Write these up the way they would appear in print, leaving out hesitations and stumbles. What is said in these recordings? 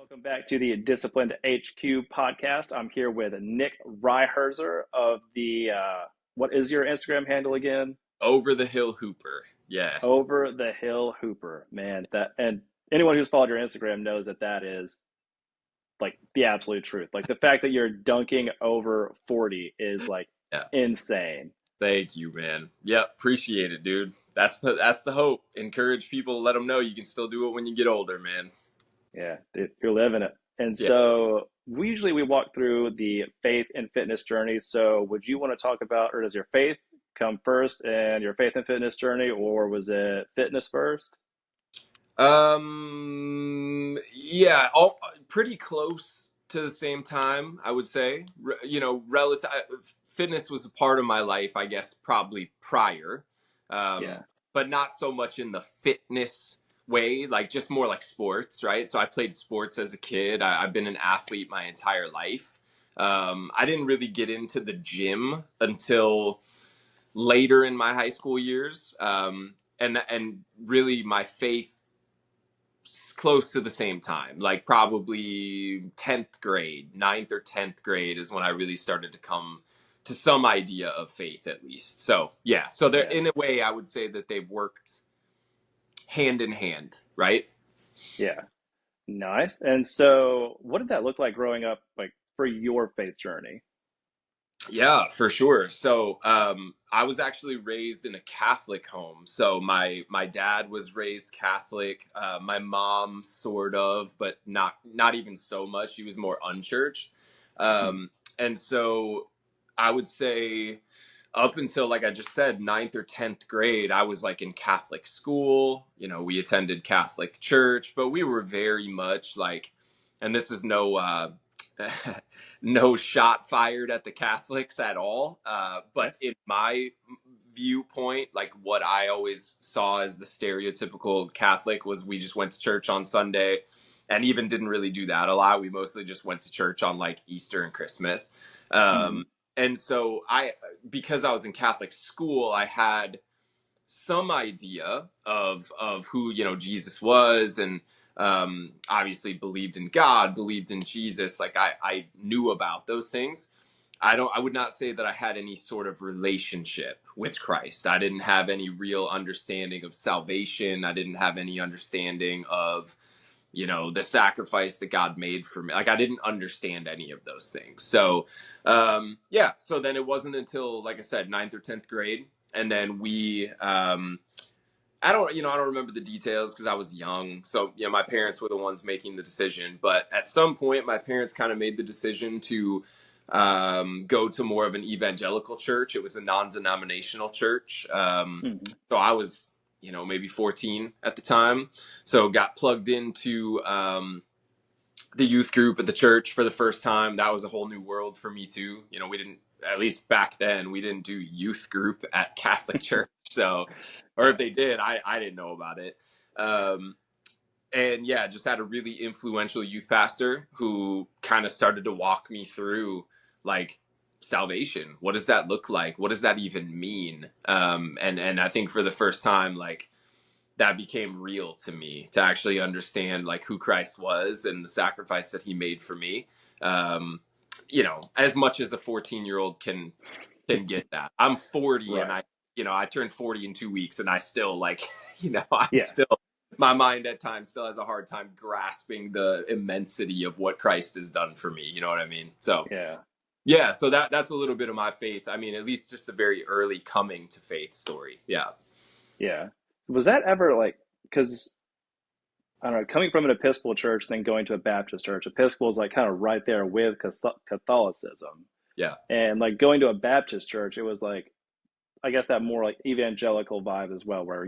Welcome back to the Disciplined HQ podcast. I'm here with Nick Reiherzer of what is your Instagram handle again? Over the Hill Hooper. Yeah. Over the Hill Hooper. Man, and anyone who's followed your Instagram knows that that is like the absolute truth. Like the fact that you're dunking over 40 is like Yeah. insane. Thank you, man. Yep. Appreciate it, dude. That's the hope. Encourage people, let them know you can still do it when you get older, man. Yeah, dude, you're living it. And Yeah. so we walk through the faith and fitness journey. So would you want to talk about, or does your faith come first and your faith and fitness journey, or was it fitness first? Yeah, all pretty close to the same time, I would say. Relative fitness was a part of my life, I guess, probably prior. Yeah. Um, but not so much in the fitness way, like just more like sports, right? So I played sports as a kid. I've been an athlete my entire life. I didn't really get into the gym until later in my high school years. And really my faith close to the same time, like probably 10th grade, ninth or 10th grade is when I really started to come to some idea of faith, at least. So yeah, so they're, Yeah. in a way I would say that they've worked hand in hand, right? Yeah. Nice. And so what did that look like growing up, like for your faith journey? Yeah, for sure. So I was actually raised in a Catholic home. So my dad was raised Catholic. My mom sort of, but not even so much. She was more unchurched. Hmm. And so I would say up until, like I just said, ninth or 10th grade, I was like in Catholic school. We attended Catholic church, but we were very much like, and this is no shot fired at the Catholics at all. Yeah. But in my viewpoint, like what I always saw as the stereotypical Catholic was we just went to church on Sunday and even didn't really do that a lot. We mostly just went to church on like Easter and Christmas. Hmm. And so because I was in Catholic school, I had some idea of who Jesus was, and obviously believed in God, believed in Jesus. Like I knew about those things. I would not say that I had any sort of relationship with Christ. I didn't have any real understanding of salvation. I didn't have any understanding of the sacrifice that God made for me. Like I didn't understand any of those things. So yeah, so then it wasn't until, like I said, ninth or 10th grade, and then we I don't remember the details because I was young. So my parents were the ones making the decision, but at some point my parents kind of made the decision to go to more of an evangelical church. It was a non-denominational church. Hmm. So I was maybe 14 at the time, so got plugged into the youth group at the church for the first time. That was a whole new world for me too. We didn't, at least back then, we didn't do youth group at Catholic church. So, or if Yeah. they did, I didn't know about it. Um, and yeah, just had a really influential youth pastor who kind of started to walk me through like salvation. What does that look like? What does that even mean? And I think for the first time, like that became real to me, to actually understand like who Christ was and the sacrifice that he made for me. Um, as much as a 14-year-old can get that. I'm 40 and Right. I turned 40 in 2 weeks and I still like, I'm Yeah. still, my mind at times still has a hard time grasping the immensity of what Christ has done for me. You know what I mean? So Yeah. yeah, so that's a little bit of my faith. I mean, at least just the very early coming to faith story. Yeah. Yeah. Was that ever like, because I don't know, coming from an Episcopal church, then going to a Baptist church, Episcopal is like kind of right there with Catholicism. Yeah. And like going to a Baptist church, it was like, I guess that more like evangelical vibe as well, where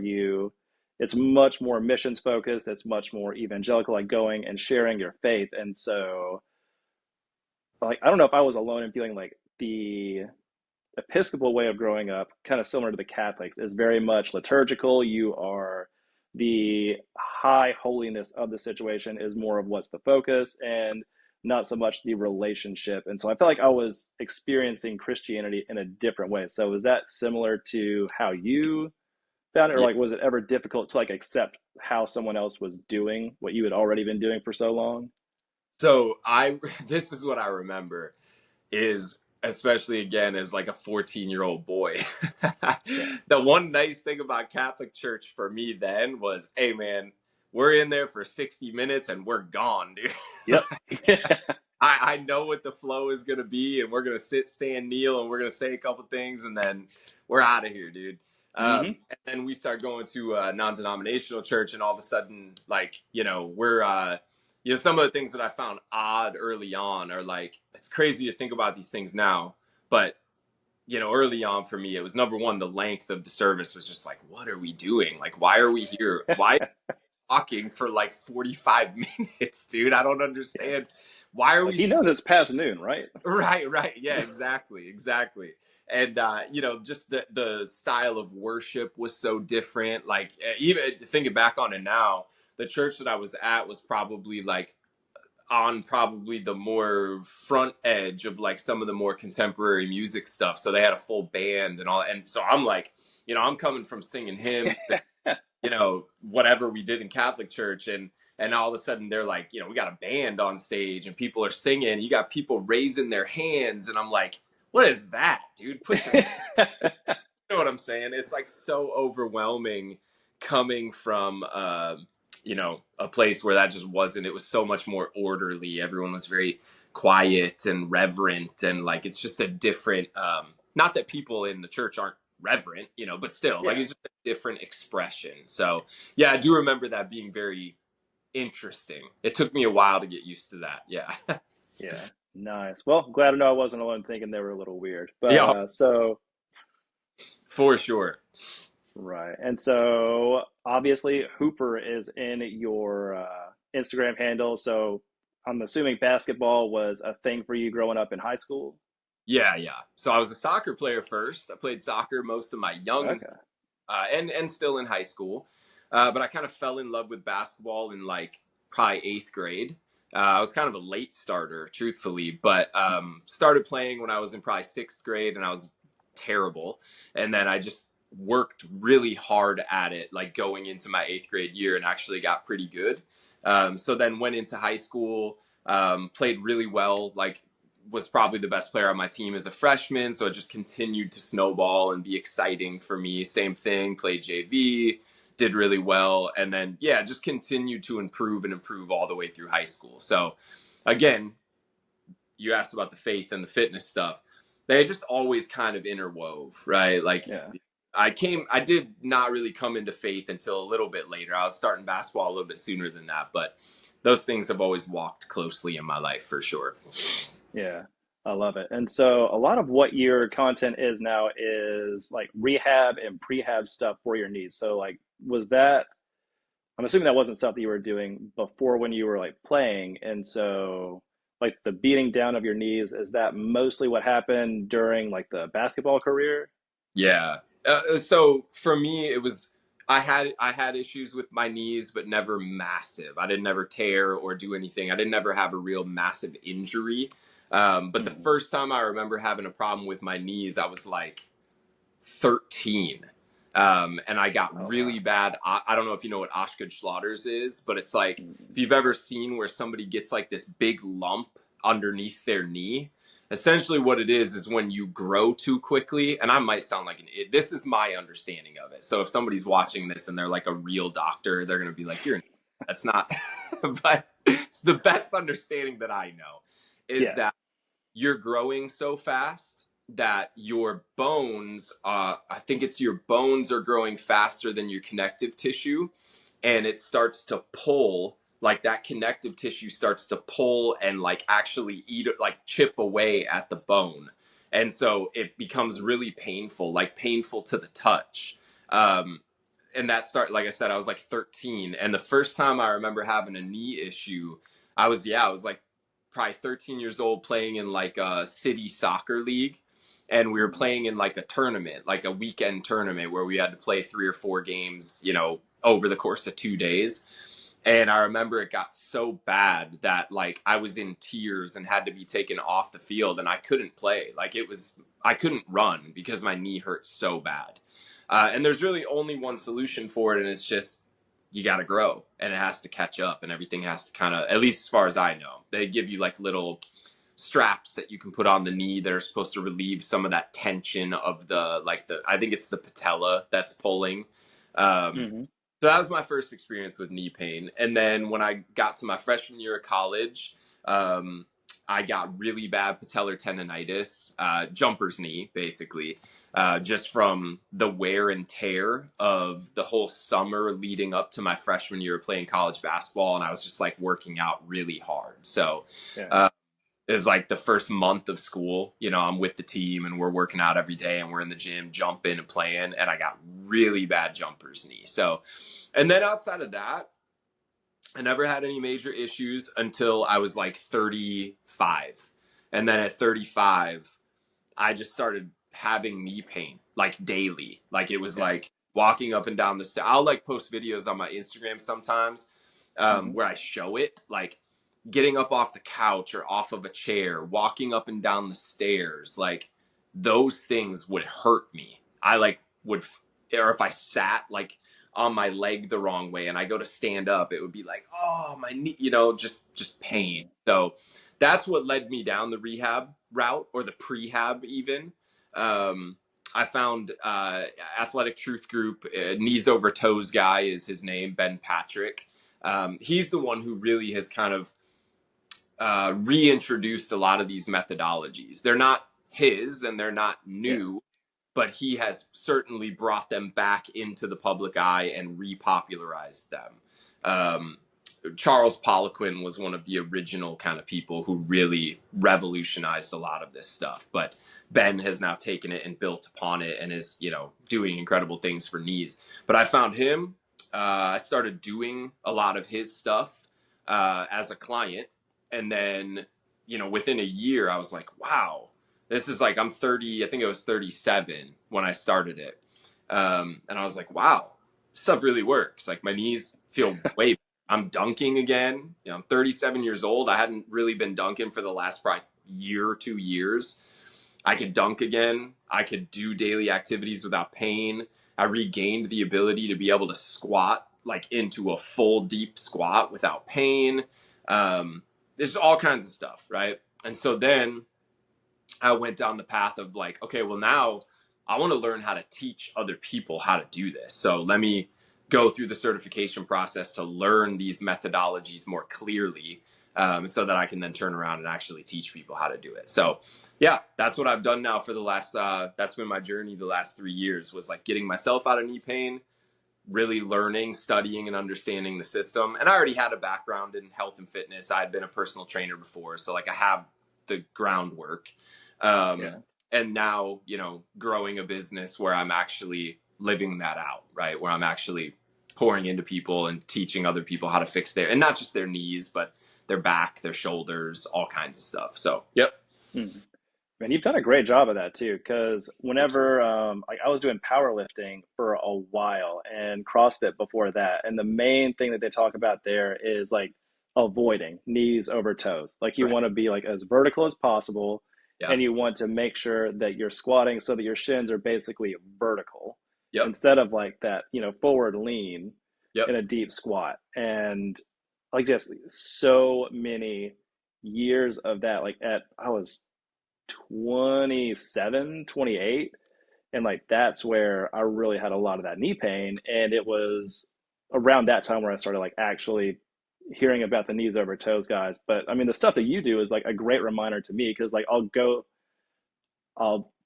it's much more missions focused, it's much more evangelical, like going and sharing your faith. And so, like, I don't know if I was alone in feeling like the Episcopal way of growing up, kind of similar to the Catholics, is very much liturgical. You are the high holiness of the situation is more of what's the focus and not so much the relationship. And so I felt like I was experiencing Christianity in a different way. So was that similar to how you found it, or Yeah. like was it ever difficult to like accept how someone else was doing what you had already been doing for so long? So this is what I remember is, especially again as like a 14-year-old boy. Yeah. The one nice thing about Catholic Church for me then was, hey man, we're in there for 60 minutes and we're gone, dude. Yep. I know what the flow is going to be, and we're going to sit, stand, kneel, and we're going to say a couple things, and then we're out of here, dude. Hmm. And then we start going to a non-denominational church, and all of a sudden, like, we're, some of the things that I found odd early on are like, it's crazy to think about these things now, but early on for me, it was number one, the length of the service was just like, what are we doing? Like, why are we here? Why talking for like 45 minutes, dude? I don't Yeah. understand. Why are Like we he knows it's past noon, right? right. Yeah, exactly. And just the style of worship was so different. Like even thinking back on it now, the church that I was at was probably like on probably the more front edge of like some of the more contemporary music stuff. So they had a full band and all, and so I'm like, I'm coming from singing hymns, whatever we did in Catholic church, and all of a sudden they're like, we got a band on stage and people are singing, you got people raising their hands, and I'm like, what is that, dude? Put your know what I'm saying? It's like so overwhelming coming from a place where that just wasn't. It was so much more orderly. Everyone was very quiet and reverent, and like it's just a different not that people in the church aren't reverent, but still like Yeah. it's just a different expression. So yeah, I do remember that being very interesting. It took me a while to get used to that. Yeah. Yeah. Nice. Well, glad to know I wasn't alone thinking they were a little weird. But Yeah, so for sure. right. And so obviously Hooper is in your Instagram handle. So I'm assuming basketball was a thing for you growing up in high school. Yeah. So I was a soccer player first. I played soccer most of my young Okay. and still in high school. But I kind of fell in love with basketball in like probably eighth grade. I was kind of a late starter, truthfully, but started playing when I was in probably sixth grade, and I was terrible. And then I just worked really hard at it, like going into my eighth grade year, and actually got pretty good. So then went into high school, played really well, like was probably the best player on my team as a freshman. So it just continued to snowball and be exciting for me. Same thing, played JV, did really well. And then, yeah, just continued to improve and improve all the way through high school. So again, you asked about the faith and the fitness stuff. They just always kind of interwove, right? Like Yeah. I did not really come into faith until a little bit later. I was starting basketball a little bit sooner than that, but those things have always walked closely in my life for sure. Yeah. I love it. And so a lot of what your content is now is like rehab and prehab stuff for your needs. So like was that I'm assuming that wasn't stuff that you were doing before when you were like playing. And so like the beating down of your knees, is that mostly what happened during like the basketball career? Yeah. So for me, it was I had issues with my knees, but never massive. I didn't ever tear or do anything. I didn't ever have a real massive injury. But the Hmm. first time I remember having a problem with my knees, I was like 13. And I got Oh really wow. bad. I don't know if you know what Osgood-Schlatter's is, but it's like if Mm. you've ever seen where somebody gets like this big lump underneath their knee. Essentially, what it is when you grow too quickly, and I might sound like an idiot. This is my understanding of it. So if somebody's watching this and they're like a real doctor, they're going to be like, "You're an idiot." That's not," but it's the best understanding that I know is Yeah. that you're growing so fast that your bones, I think it's your bones are growing faster than your connective tissue. And it starts to pull, like that connective tissue starts to pull and like actually eat, like chip away at the bone. And so it becomes really painful, like painful to the touch. Um, and that like I said, I was like 13. And the first time I remember having a knee issue, I was like probably 13 years old playing in like a city soccer league. And we were Mm. playing in like a tournament, like a weekend tournament where we had to play 3 or 4 games, over the course of 2 days. And I remember it got so bad that like I was in tears and had to be taken off the field, and I couldn't play. I couldn't run because my knee hurt so bad. And there's really only one solution for it, and it's just you got to grow and it has to catch up and everything has to kind of, at least as far as I know, they give you like little straps that you can put on the knee that are supposed to relieve some of that tension of I think it's the patella that's pulling. Um, Hmm. so that was my first experience with knee pain. And then when I got to my freshman year of college, um, I got really bad patellar tendonitis, jumper's knee, basically, just from the wear and tear of the whole summer leading up to my freshman year of playing college basketball. And I was just like working out really hard. So, Yeah. uh, is like the first month of school. I'm with the team and we're working out every day and we're in the gym, jumping and playing. And I got really bad jumper's knee. So, and then outside of that, I never had any major issues until I was like 35. And then at 35, I just started having knee pain like daily. Like it was Yeah. like walking up and down the stairs. I'll like post videos on my Instagram sometimes Hmm. where I show it, like getting up off the couch or off of a chair, walking up and down the stairs. Like those things would hurt me. I like would, or if I sat like on my leg the wrong way and I go to stand up, it would be like, oh, my knee, just pain. Hmm. So that's what led me down the rehab route or the prehab even. Um, I found Athletic Truth Group, Knees Over Toes guy is his name, Ben Patrick. He's the one who really has kind of reintroduced a lot of these methodologies. They're not his and they're not Yeah. new, but he has certainly brought them back into the public eye and repopularized them. Um, Charles Poliquin was one of the original kind of people who really revolutionized a lot of this stuff. But Ben has now taken it and built upon it and is, doing incredible things for knees. But I found him. I started doing a lot of his stuff as a client. And then, within a year, I was like, wow, this is like, I'm 30, I think I was 37 when I started it. And I was like, wow, this stuff really works. Like my knees feel way better. I'm dunking again. I'm 37 years old. I hadn't really been dunking for the last probably year or 2 years. I could dunk again. I could do daily activities without pain. I regained the ability to be able to squat like into a full deep squat without pain. There's all kinds of stuff, right? And so then I went down the path of like, okay, well, now I want to learn how to teach other people how to do this. So let me go through the certification process to learn these methodologies more clearly, so that I can then turn around and actually teach people how to do it. So yeah, that's what I've done now for the last, that's been my journey the last 3 years, was like getting myself out of knee pain, really learning, studying, and understanding the system. And I already had a background in health and fitness. I had been a personal trainer before. So like I have the groundwork. Um, Yeah. and now, growing a business where I'm actually living that out, right? Where I'm actually pouring into people and teaching other people how to fix and not just their knees, but their back, their shoulders, all kinds of stuff. So, yep. Hmm. Man, you've done a great job of that too. Because whenever, like, I was doing powerlifting for a while and CrossFit before that, and the main thing that they talk about there is like avoiding knees over toes. Like you Right. want to be like as vertical as possible, Yeah. and you want to make sure that you're squatting so that your shins are basically vertical Yep. instead of like that, forward lean in Yep. a deep squat. And like just so many years of that, like I was 27, 28, and like that's where I really had a lot of that knee pain. And it was around that time where I started like actually hearing about the knees over toes guys. But I mean, the stuff that you do is like a great reminder to me, because like I'll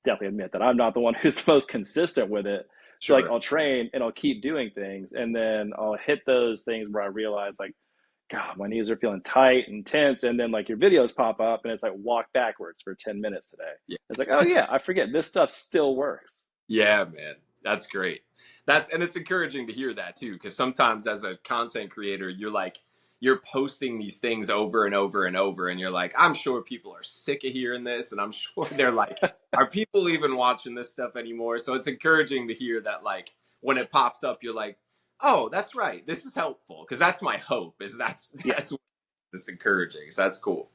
definitely admit that I'm not the one who's the most consistent with it. So like Sure. I'll train and I'll keep doing things, and then I'll hit those things where I realize like, God, my knees are feeling tight and tense. And then like your videos pop up and it's like walk backwards for 10 minutes today. Yeah. It's like, oh yeah, I forget this stuff still works. Yeah, man. That's great. And it's encouraging to hear that too, because sometimes as a content creator, you're posting these things over and over and over, and you're like, I'm sure people are sick of hearing this, and I'm sure they're like, are people even watching this stuff anymore? So it's encouraging to hear that, like, when it pops up, you're like, oh, that's right. This is helpful. Because that's my hope, is Yeah. that's what it's encouraging. So that's cool.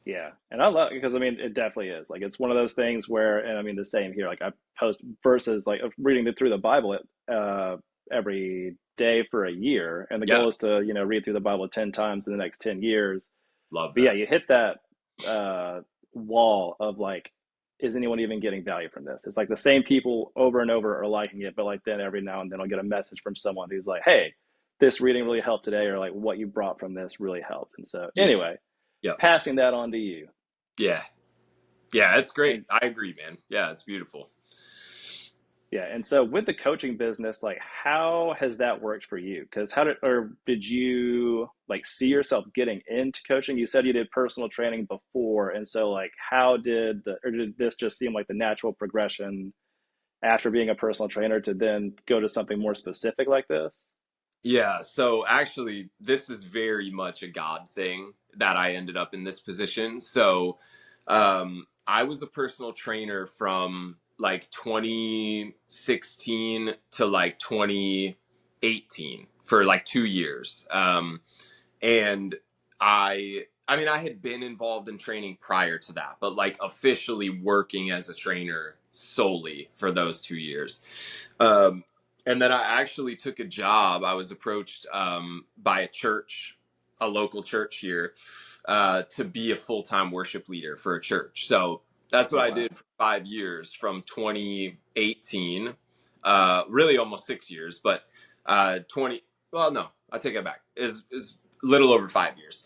Yeah. And I love it because I mean, it definitely is. Like, it's one of those things where, and I mean, the same here, like I post verses, like of reading it through the Bible, every day for a year, and the Yeah. goal is to read through the Bible 10 times in the next 10 years. Love But yeah, that. you hit that wall of like, is anyone even getting value from this? It's like the same people over and over are liking it, but like then every now and then I'll get a message from someone who's like, hey, this reading really helped today, or like what you brought from this really helped. And so Yeah. anyway, Yep. passing that on to you. Yeah. Yeah. That's great. And I agree, man. Yeah. It's beautiful. yeah, and so with the coaching business, like how has that worked for you? Because did you like see yourself getting into coaching? You said you did personal training before, and so like did this just seem like the natural progression after being a personal trainer to then go to something more specific like this? Yeah, so actually, this is very much a God thing that I ended up in this position. So, I was a personal trainer from like 2016 to like 2018 for like 2 years. And I mean, I had been involved in training prior to that, but like officially working as a trainer solely for those 2 years. Um, and then I actually took a job. I was approached by a church, a local church here, to be a full time worship leader for a church. So that's what Oh I wow. did for 5 years from 2018, really almost 6 years, but 20, well, no, I take it back, is a little over 5 years.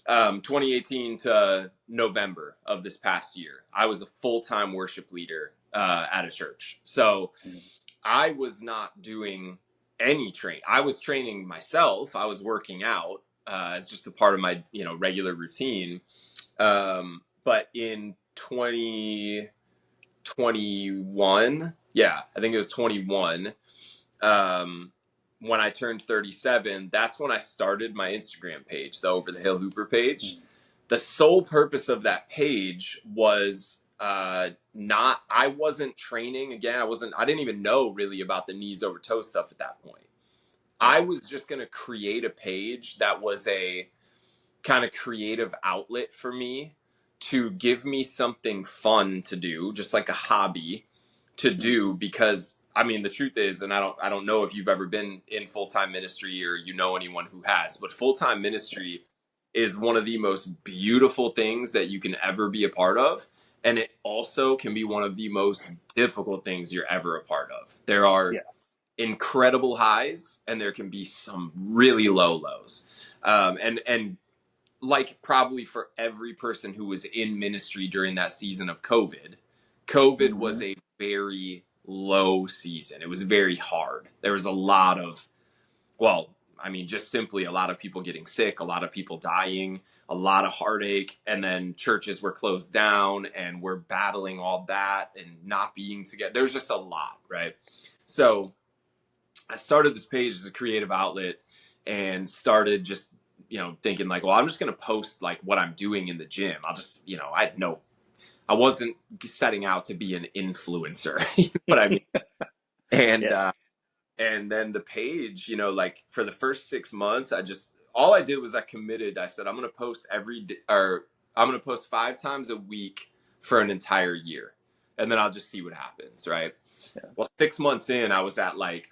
2018 to November of this past year, I was a full time worship leader at a church. So Mhm. I was not doing any train. I was training myself. I was working out as just a part of my regular routine. But in 2021, yeah, I think it was 21. Um, when I turned 37, that's when I started my Instagram page, the Over the Hill Hooper page. Mhm. The sole purpose of that page was not, I wasn't training again. I didn't even know really about the knees over toes stuff at that point. I Right. was just going to create a page that was a kind of creative outlet for me to give me something fun to do, just like a hobby to Mhm. do. Because I mean, the truth is, and I don't know if you've ever been in full-time ministry or anyone who has, but full-time ministry is one of the most beautiful things that you can ever be a part of. And it also can be one of the most difficult things you're ever a part of. There are Yeah. incredible highs and there can be some really low lows. And like probably for every person who was in ministry during that season of COVID was Hmm. a very low season. It was very hard. There was a lot of, well, I mean, just simply a lot of people getting sick, a lot of people dying, a lot of heartache, and then churches were closed down and we're battling all that and not being together. There's just a lot, right? So I started this page as a creative outlet and started just, thinking like, well, I'm just going to post like what I'm doing in the gym. I'll just, I wasn't setting out to be an influencer. You know what I mean? And, Yeah. uh, and then the page, like for the first 6 months, all I did was I committed. I said, I'm going to post every day, or I'm going to post 5 times a week for an entire year. And then I'll just see what happens. Right. Yeah. Well, 6 months in, I was at like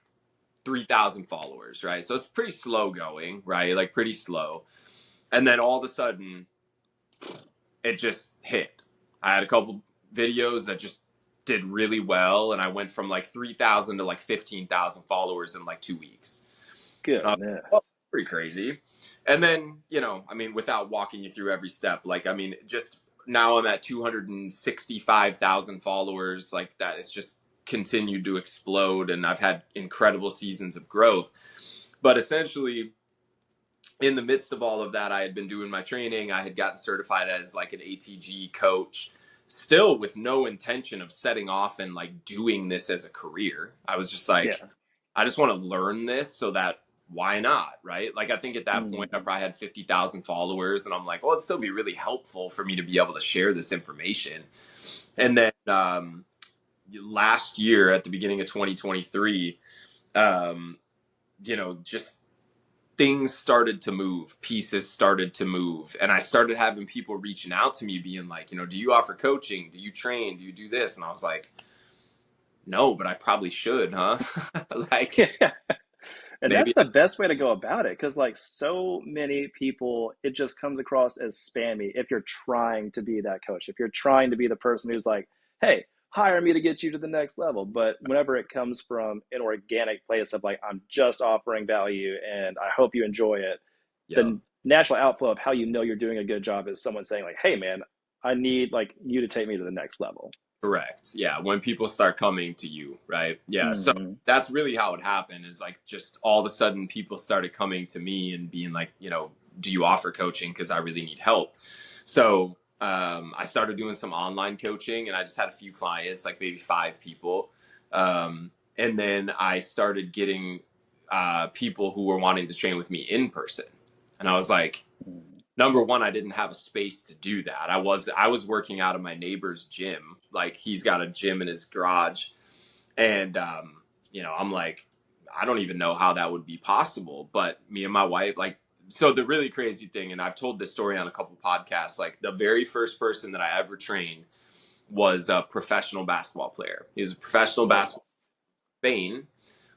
3,000 followers, right? So it's pretty slow going, right? Like pretty slow. And then all of a sudden, it just hit. I had a couple videos that just did really well, and I went from like 3,000 to like 15,000 followers in like 2 weeks. Uh, Goodness. oh, pretty crazy. And then, I mean, without walking you through every step, like, I mean, just now I'm at 265,000 followers. Like, that is just continued to explode, and I've had incredible seasons of growth. But essentially, in the midst of all of that, I had been doing my training. I had gotten certified as like an ATG coach, still with no intention of setting off and like doing this as a career. I was just like, Yeah. I just want to learn this so that why not? Right. Like, I think at that point, I Hmm. probably had 50,000 followers, and I'm like, well, it'd still be really helpful for me to be able to share this information. Yeah. And then last year at the beginning of 2023, um, just things started to move, pieces started to move. And I started having people reaching out to me being like, do you offer coaching? Do you train? Do you do this? And I was like, no, but I probably should, huh? Like, Yeah. And maybe. that's the best way to go about it because, like, so many people, it just comes across as spammy if you're trying to be that coach, if you're trying to be the person who's like, hey, hire me to get you to the next level. But whenever it comes from an organic place of like, I'm just offering value and I hope you enjoy it, Yeah. the natural outflow of how you know you're doing a good job is someone saying, like, hey, man, I need like you to take me to the next level. Correct. Yeah. When people start coming to you, right? Yeah. So Mm-hmm. that's really how it happened is like just all of a sudden people started coming to me and being like, do you offer coaching? Because I really need help. So I started doing some online coaching and I just had a few clients, like maybe 5 people. And then I started getting people who were wanting to train with me in person. And I was like, number one, I didn't have a space to do that. I was working out of my neighbor's gym. Like he's got a gym in his garage. And I'm like, I don't even know how that would be possible. But me and my wife, like, so the really crazy thing, and I've told this story on a couple podcasts, like the very first person that I ever trained was a professional basketball player. He was a professional Yeah. basketball player in Spain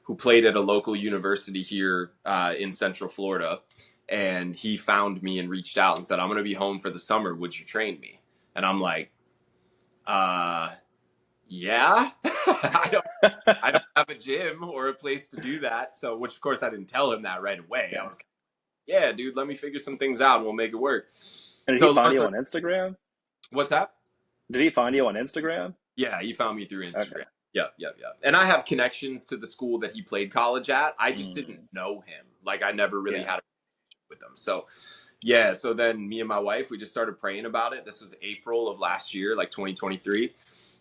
who played at a local university here in Central Florida. And he found me and reached out and said, I'm going to be home for the summer. Would you train me? And I'm like, uh, yeah, I don't have a gym or a place to do that. So, which of course I didn't tell him that right away. I Yeah. was, yeah, dude, let me figure some things out and we'll make it work. And did he So long find you story, on Instagram? what's that? Did he find you on Instagram? Yeah, he found me through Okay. Instagram. Yep, yep, yep. And I have connections to the school that he played college at. I just didn't Mm, know him. Like I never really yeah. had a with him. So yeah, so then me and my wife, we just started praying about it. This was April of last year, like 2023.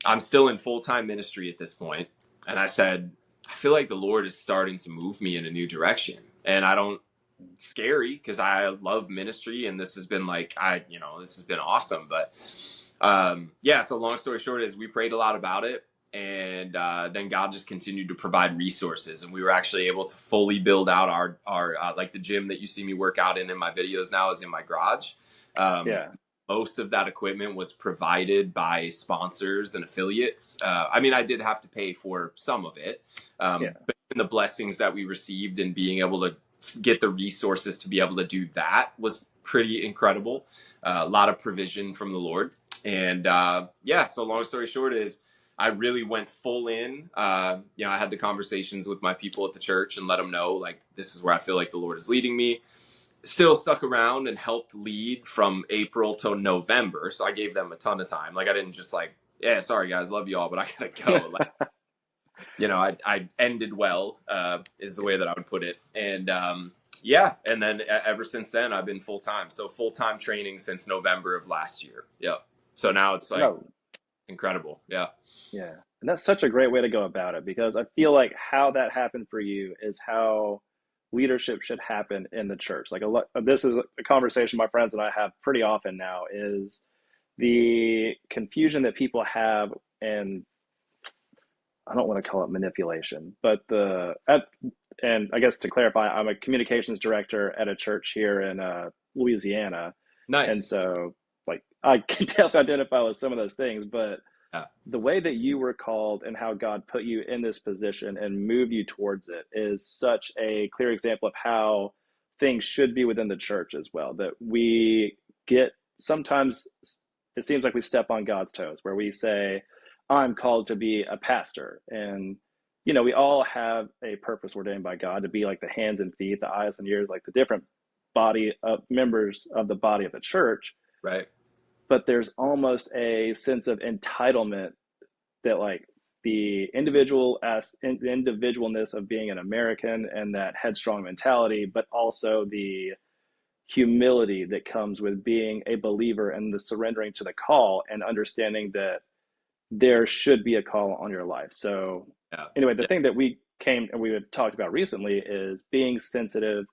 I'm still in full-time ministry at this point. And I said, I feel like the Lord is starting to move me in a new direction. And I don't it's scary because I love ministry and this has been like this has been awesome. But yeah, so long story short is we prayed a lot about it and then God just continued to provide resources and we were actually able to fully build out our like the gym that you see me work out in my videos now is in my garage. um, Yeah. Most of that equipment was provided by sponsors and affiliates. I mean, I did have to pay for some of it, Yeah. but the blessings that we received and being able to get the resources to be able to do that was pretty incredible. A lot of provision from the Lord. And yeah, so long story short is I really went full in. I had the conversations with my people at the church and let them know, like, this is where I feel like the Lord is leading me. Still stuck around and helped lead from April till November. So I gave them a ton of time. Like, I didn't just like, yeah, sorry guys, love you all, but I gotta go. Like, I ended well, is the way that I would put it. And yeah, and then ever since then, I've been full time. So full time training since November of last year. Yeah. So now it's like No. incredible. Yeah. Yeah. And that's such a great way to go about it because I feel like how that happened for you is how leadership should happen in the church. Like a lot, this is a conversation my friends and I have pretty often now is the confusion that people have and I don't want to call it manipulation, but and I guess to clarify, I'm a communications director at a church here in Louisiana, and Nice. so like I can definitely identify with some of those things. But Yeah. the way that you were called and how God put you in this position and moved you towards it is such a clear example of how things should be within the church as well. That we get sometimes it seems like we step on God's toes where we say, I'm called to be a pastor. And, we all have a purpose ordained by God to be like the hands and feet, the eyes and ears, like the different body of members of the body of the church. Right. But there's almost a sense of entitlement that like the individualness of being an American and that headstrong mentality, but also the humility that comes with being a believer and the surrendering to the call and understanding that there should be a call on your life. So Yeah. anyway, the Yeah. thing that we have talked about recently is being sensitive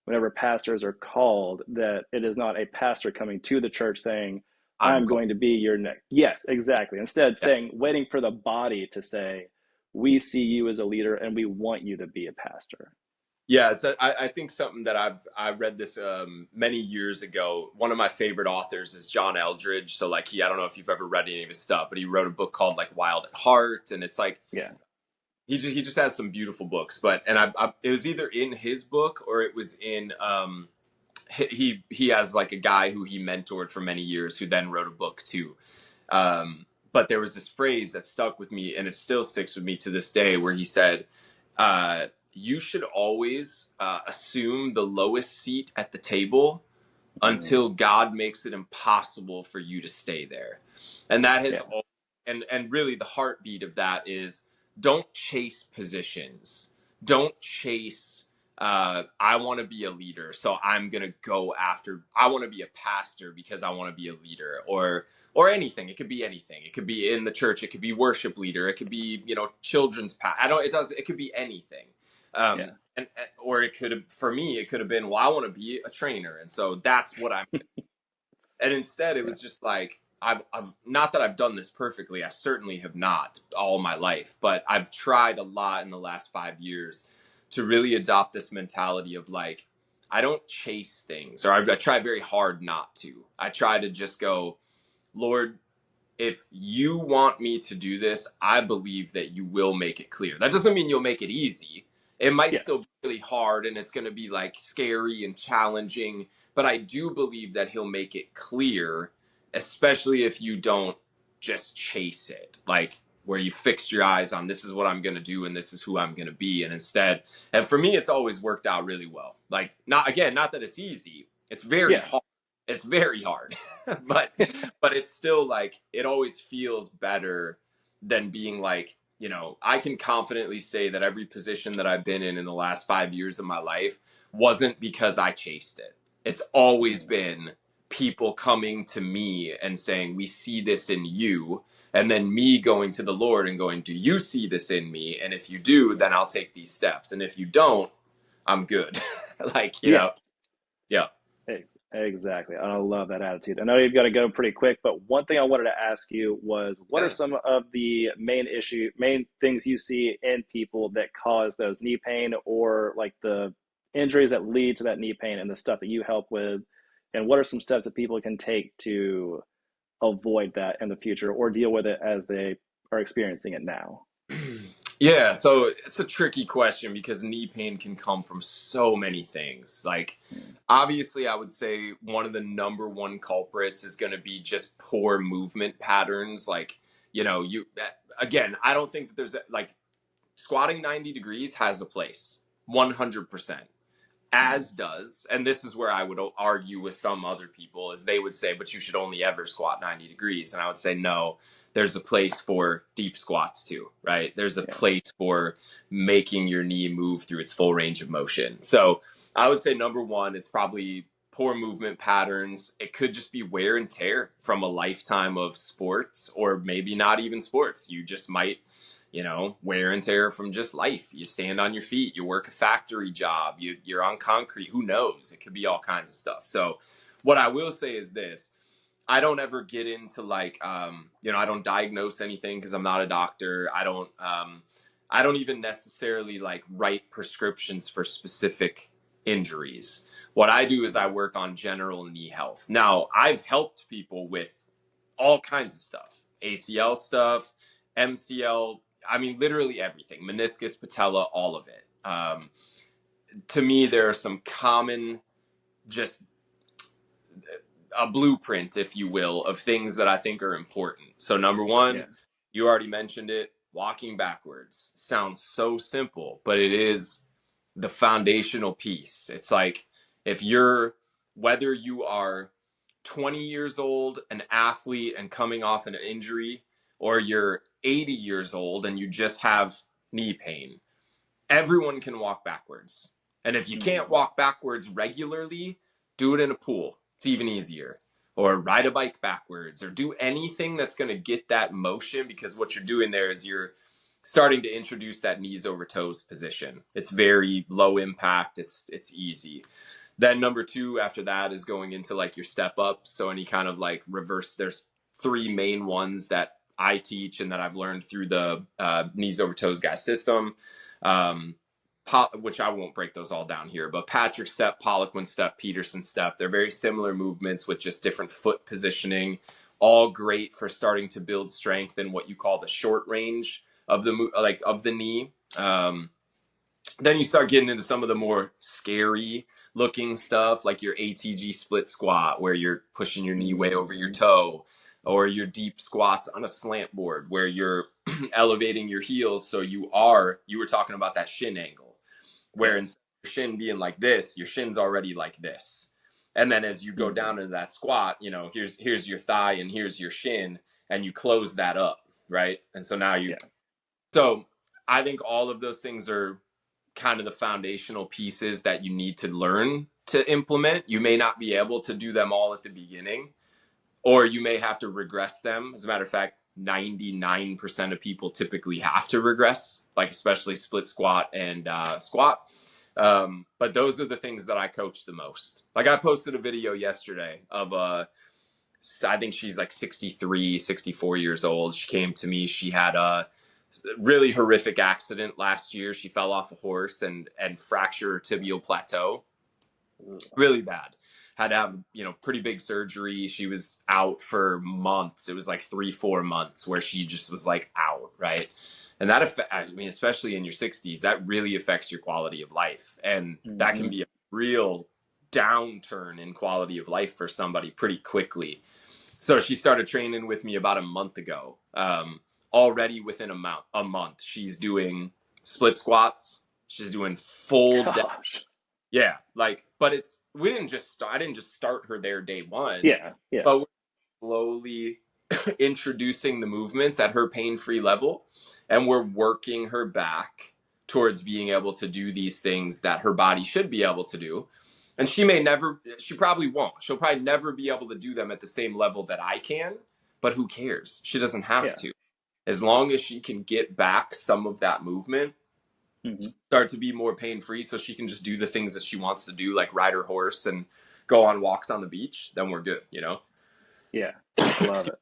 whenever pastors are called, that it is not a pastor coming to the church saying, I'm I'm called. going to be your next. Yes, exactly. Instead Yeah. saying, waiting for the body to say, we see you as a leader and we want you to be a pastor. Yeah, so I think something that I read this many years ago. One of my favorite authors is John Eldridge. So I don't know if you've ever read any of his stuff, but he wrote a book called like Wild at Heart, and it's like Yeah. he just has some beautiful books. But and I it was either in his book or it was in he has like a guy who he mentored for many years who then wrote a book too. But there was this phrase that stuck with me, and it still sticks with me to this day, where he said, "You should always assume the lowest seat at the table Mm, until God makes it impossible for you to stay there." And that has yeah, all, and really the heartbeat of that is, don't chase positions. Don't chase I want to be a leader, so I'm going to go after, I want to be a pastor because I want to be a leader, or anything. It could be anything. It could be in the church, it could be worship leader, it could be, children's I don't, it could be anything. yeah, And or it could have, for me it could have been, well, I want to be a trainer, and so that's what I'm. And instead it yeah, was just like, I've not that I've done this perfectly, I certainly have not all my life, but I've tried a lot in the last 5 years to really adopt this mentality of like, I don't chase things, or I try very hard not to. I try to just go, Lord, if you want me to do this, I believe that you will make it clear. That doesn't mean you'll make it easy. It might yeah, still be really hard and it's going to be like scary and challenging, but I do believe that he'll make it clear, especially if you don't just chase it. Like, where you fix your eyes on, this is what I'm going to do and this is who I'm going to be. And instead, and for me, it's always worked out really well. Like, not, again, not that it's easy, it's very yeah, hard. It's very hard, but it's still like, it always feels better than being like, I can confidently say that every position that I've been in the last 5 years of my life wasn't because I chased it. It's always mm, been people coming to me and saying, we see this in you. And then me going to the Lord and going, do you see this in me? And if you do, then I'll take these steps. And if you don't, I'm good. Like, yeah. yeah. Exactly. I love that attitude. I know you've got to go pretty quick, but one thing I wanted to ask you was, what are Yeah. some of the main things you see in people that cause those knee pain, or like the injuries that lead to that knee pain, and the stuff that you help with? And what are some steps that people can take to avoid that in the future or deal with it as they are experiencing it now? Yeah, so it's a tricky question because knee pain can come from so many things. Like, Mm, obviously, I would say one of the number one culprits is going to be just poor movement patterns. Like, again, I don't think that there's like, squatting 90 degrees has a place, 100%, mm, as does, and this is where I would argue with some other people, is they would say, but you should only ever squat 90 degrees. And I would say, no, there's a place for deep squats too, right? There's a yeah. place for making your knee move through its full range of motion. So I would say number one, it's probably poor movement patterns. It could just be wear and tear from a lifetime of sports, or maybe not even sports. You just might, wear and tear from just life. You stand on your feet, you work a factory job, you're on concrete, who knows? It could be all kinds of stuff. So what I will say is this: I don't ever get into like, I don't diagnose anything because I'm not a doctor. I don't even necessarily like write prescriptions for specific injuries. What I do is I work on general knee health. Now, I've helped people with all kinds of stuff, ACL stuff, MCL, I mean, literally everything, meniscus, patella, all of it. To me, there are some common, just a blueprint, if you will, of things that I think are important. So, number one, Yeah. you already mentioned it, walking backwards. Sounds so simple, but it is the foundational piece. It's like, if you're, whether you are 20 years old, an athlete and coming off an injury, or you're 80 years old and you just have knee pain, everyone can walk backwards. And if you can't Mm, walk backwards regularly, do it in a pool. It's even easier. Or ride a bike backwards, or do anything that's going to get that motion, because what you're doing there is you're starting to introduce that knees over toes position. It's very low impact, it's easy. Then number two after that is going into like your step up. So any kind of like reverse, there's three main ones that I teach and that I've learned through the knees over toes guy system. Um, which I won't break those all down here, but Patrick step, Poliquin step, Peterson step, they're very similar movements with just different foot positioning, all great for starting to build strength in what you call the short range of the like of the knee. Um, then you start getting into some of the more scary looking stuff, like your ATG split squat, where you're pushing your knee way over your Mm-hmm. toe, or your deep squats on a slant board, where you're elevating your heels. So you were talking about that shin angle, where Yeah. instead of your shin being like this, your shin's already like this. And then as you go Mm-hmm. down into that squat, here's your thigh and here's your shin, and you close that up, right? And so now Yeah. so I think all of those things are kind of the foundational pieces that you need to learn to implement. You may not be able to do them all at the beginning, or you may have to regress them. As a matter of fact, 99% of people typically have to regress, like especially split squat and squat. But those are the things that I coach the most. Like I posted a video yesterday of I think she's like 63, 64 years old. She came to me. She had a really horrific accident last year. She fell off a horse and fractured her tibial plateau. Really bad. Had to have, pretty big surgery. She was out for months. It was like 3, 4 months where she just was like out, right? And I mean, especially in your 60s, that really affects your quality of life. And that can Mm-hmm. be a real downturn in quality of life for somebody pretty quickly. So she started training with me about a month ago. Already within a month, she's doing split squats. She's doing full dead. Gosh. Yeah, like, but we didn't just start. I didn't just start her there day one, Yeah. Yeah. but we're slowly introducing the movements at her pain-free level, and we're working her back towards being able to do these things that her body should be able to do. And she probably won't. She'll probably never be able to do them at the same level that I can, but who cares? She doesn't have Yeah. to. As long as she can get back some of that movement, Mm-hmm. start to be more pain free so she can just do the things that she wants to do, like ride her horse and go on walks on the beach, then we're good. Yeah. Love it.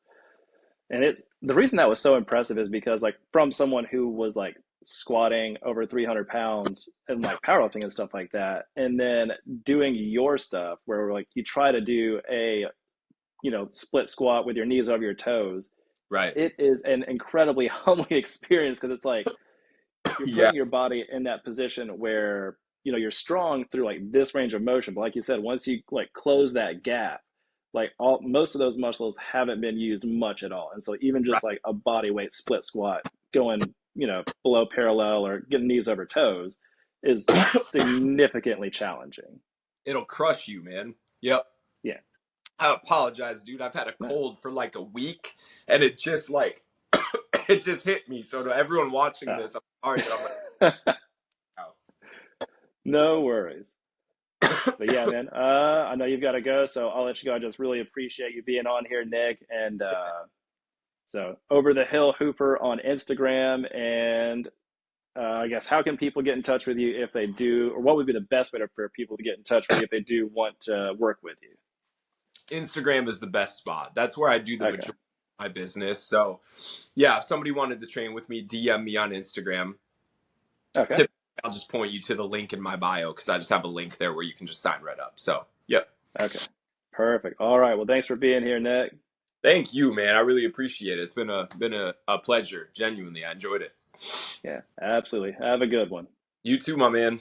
And the reason that was so impressive is because like from someone who was like squatting over 300 pounds and like powerlifting and stuff like that, and then doing your stuff where like you try to do a split squat with your knees over your toes, Right. it is an incredibly humbling experience because it's like you're Yeah. putting your body in that position where you're strong through like this range of motion, but like you said, once you like close that gap, like all most of those muscles haven't been used much at all, and so even Right. just like a body weight split squat going below parallel or getting knees over toes is significantly challenging. It'll crush you, man. Yep. Yeah. I apologize, dude. I've had a No. cold for like a week, and it just like it just hit me. So to everyone watching this, I'm sorry that I'm like, No worries. But yeah, man, I know you've got to go, so I'll let you go. I just really appreciate you being on here, Nick. And so, Over the Hill Hooper on Instagram. And I guess, how can people get in touch with you if they do, or what would be the best way for people to get in touch with you if they do want to work with you? Instagram is the best spot. That's where I do the Okay. majority of my business. So yeah, if somebody wanted to train with me, DM me on Instagram. Okay. Typically, I'll just point you to the link in my bio because I just have a link there where you can just sign right up. So, yep. Okay. Perfect. All right. Well, thanks for being here, Nick. Thank you, man. I really appreciate it. It's been a pleasure. Genuinely, I enjoyed it. Yeah, absolutely. Have a good one. You too, my man.